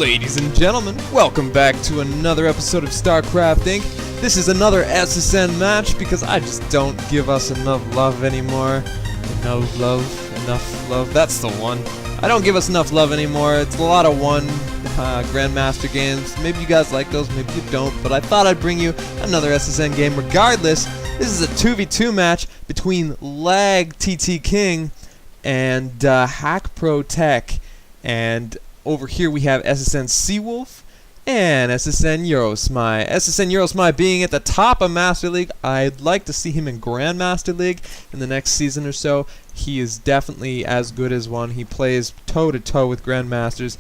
Ladies and gentlemen, welcome back to another episode of StarCraft Inc. This is another SSN match because I just don't give us enough love anymore. Enough love, that's the one. I don't give us enough love anymore. It's a lot of Grandmaster games. Maybe you guys like those, maybe you don't, but I thought I'd bring you another SSN game regardless. This is a 2v2 match between Lag TT King and Hack Pro Tech. And over here we have SSN Seawolf and SSN Eurosmy. SSN Eurosmy being at the top of Master League. I'd like to see him in Grandmaster League in the next season or so. He is definitely as good as one. He plays toe-to-toe with Grandmasters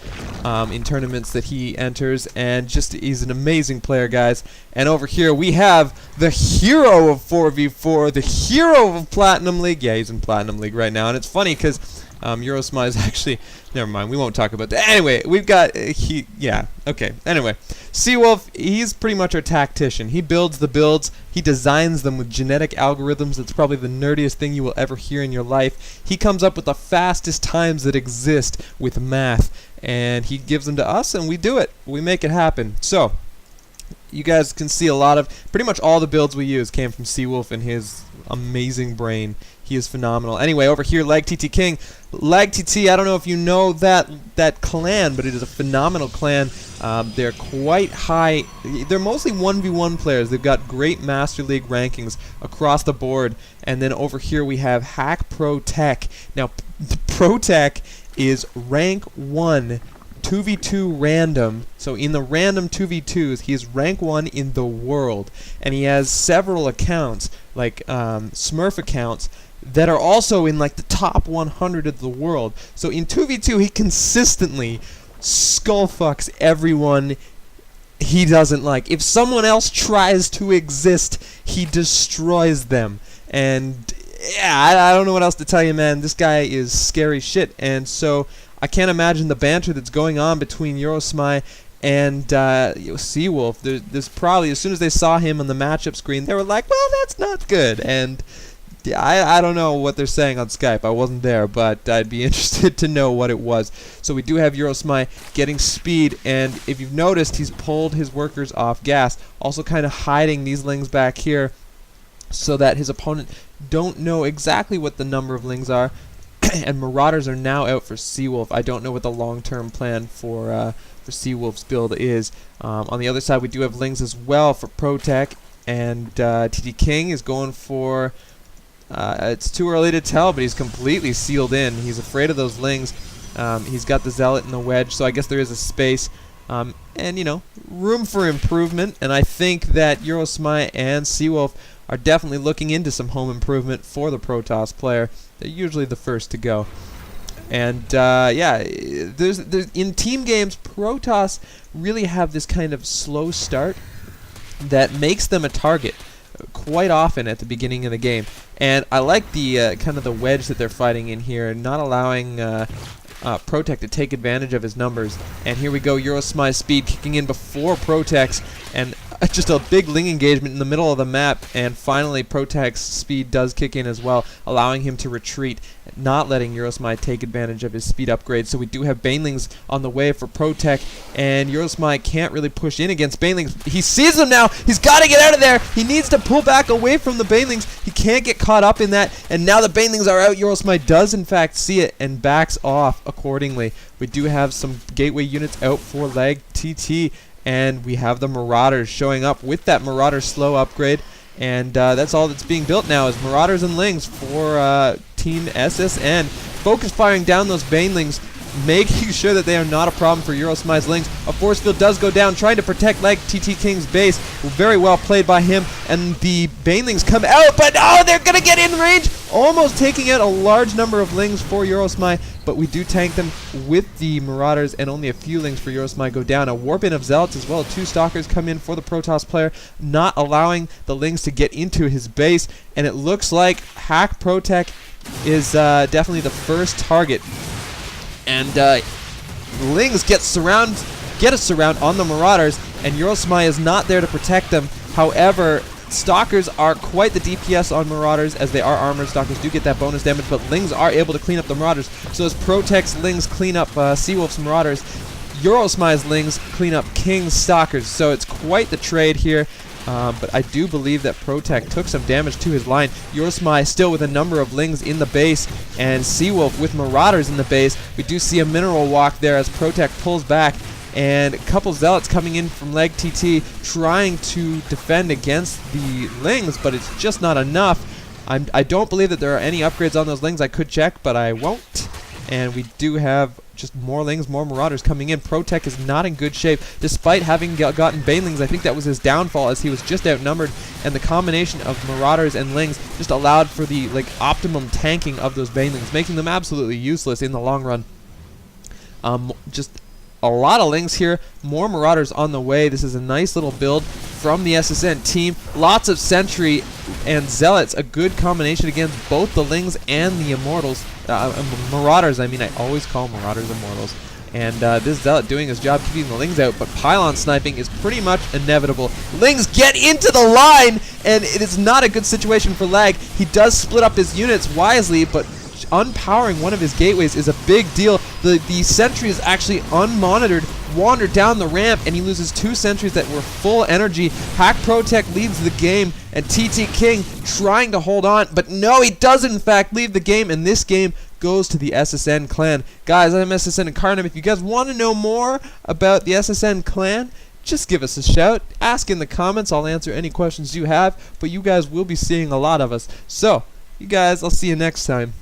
in tournaments that he enters, and just he's an amazing player, guys. And over here we have the hero of 4v4, the hero of Platinum League. Yeah, he's in Platinum League right now, and it's funny because Eurosmy is actually... Never mind, we won't talk about that. Anyway, we've got... Anyway, Seawolf, he's pretty much our tactician. He builds the builds. He designs them with genetic algorithms. It's probably the nerdiest thing you will ever hear in your life. He comes up with the fastest times that exist with math. And he gives them to us, and we do it. We make it happen. So, you guys can see a lot of... Pretty much all the builds we use came from Seawolf and his amazing brain. He is phenomenal. Anyway, over here, Lag TT King. Lag TT, I don't know if you know that clan, but it is a phenomenal clan. They're quite high. They're mostly 1v1 players. They've got great Master League rankings across the board. And then over here we have Hack Pro Tech. Now, Pro Tech is rank 1 2v2 random. So in the random 2v2s, he is rank 1 in the world. And he has several accounts, like Smurf accounts, that are also in like the top 100 of the world. So in 2v2, he consistently skullfucks everyone he doesn't like. If someone else tries to exist, he destroys them. And yeah, I don't know what else to tell you, man. This guy is scary shit. And so I can't imagine the banter that's going on between Eurosmy and Seawolf. There's probably, as soon as they saw him on the matchup screen, they were like, well, that's not good. And yeah, I don't know what they're saying on Skype. I wasn't there, but I'd be interested to know what it was. So we do have Eurosmy getting speed, and if you've noticed, he's pulled his workers off gas, also kind of hiding these lings back here so that his opponent don't know exactly what the number of lings are. And Marauders are now out for Seawolf. I don't know what the long-term plan for Seawolf's build is. On the other side, we do have lings as well for Pro Tech, and TT King is going for... it's too early to tell, but he's completely sealed in. He's afraid of those lings. He's got the Zealot and the Wedge, so I guess there is a space. And, you know, room for improvement. And I think that Eurosmy and Seawolf are definitely looking into some home improvement for the Protoss player. They're usually the first to go. And, yeah, there's in team games, Protoss really have this kind of slow start that makes them a target quite often at the beginning of the game. And I like the kind of the wedge that they're fighting in here, not allowing Pro Tech to take advantage of his numbers. And here we go, Eurosmy speed kicking in before Pro Tech's, and just a big ling engagement in the middle of the map. And finally, Pro Tech's speed does kick in as well, allowing him to retreat, not letting Eurosmy take advantage of his speed upgrade. So we do have Banelings on the way for Pro Tech, and Eurosmy can't really push in against Banelings. He sees them now. He's got to get out of there. He needs to pull back away from the Banelings. He can't get caught up in that, and now the Banelings are out. Eurosmy does in fact see it and backs off accordingly. We do have some gateway units out for Lag TT, and we have the Marauders showing up with that Marauder slow upgrade. And that's all that's being built now is Marauders and Lings for Team SSN. Focus firing down those Banelings, making sure that they are not a problem for Eurosmy's Lings. A force field does go down, trying to protect Lag TT King's base. Very well played by him. And the Banelings come out, but oh, they're going to get in range! Almost taking out a large number of Lings for Eurosmy, but we do tank them with the Marauders, and only a few Lings for Eurosmy go down. A warp in of Zealots as well. 2 Stalkers come in for the Protoss player, not allowing the Lings to get into his base. And it looks like Hack Pro Tech is definitely the first target. And Lings get a surround on the Marauders, and Eurosmy is not there to protect them. However, Stalkers are quite the DPS on Marauders, as they are armored. Stalkers do get that bonus damage, but Lings are able to clean up the Marauders. So as Pro Tech's Lings clean up Seawolf's Marauders, Eurosmize Lings clean up King's Stalkers. So it's quite the trade here. But I do believe that Protect took some damage to his line. Eurosmy still with a number of Lings in the base, and Seawolf with Marauders in the base. We do see a Mineral Walk there as Protect pulls back, and a couple Zealots coming in from Leg TT trying to defend against the Lings, but it's just not enough. I don't believe that there are any upgrades on those Lings. I could check, but I won't. And we do have just more Lings, more Marauders coming in. Protect is not in good shape, despite having gotten Banelings. I think that was his downfall, as he was just outnumbered, and the combination of Marauders and Lings just allowed for the optimum tanking of those Banelings, making them absolutely useless in the long run. Just a lot of Lings here, more Marauders on the way. This is a nice little build from the SSN team. Lots of Sentry and Zealots, a good combination against both the Lings and the Immortals. Marauders, I mean, I always call Marauders Immortals. And this Zealot doing his job keeping the Lings out, but pylon sniping is pretty much inevitable. Lings get into the line, and it is not a good situation for Lag. He does split up his units wisely, but unpowering one of his gateways is a big deal. The sentry is actually unmonitored, wandered down the ramp, and he loses 2 sentries that were full energy. Hack Protect leads the game, and TT King trying to hold on, but no, he does in fact leave the game, and this game goes to the SSN clan. Guys, I'm SSN Incarnate. If you guys want to know more about the SSN clan, just give us a shout. Ask in the comments. I'll answer any questions you have, but you guys will be seeing a lot of us. So, you guys, I'll see you next time.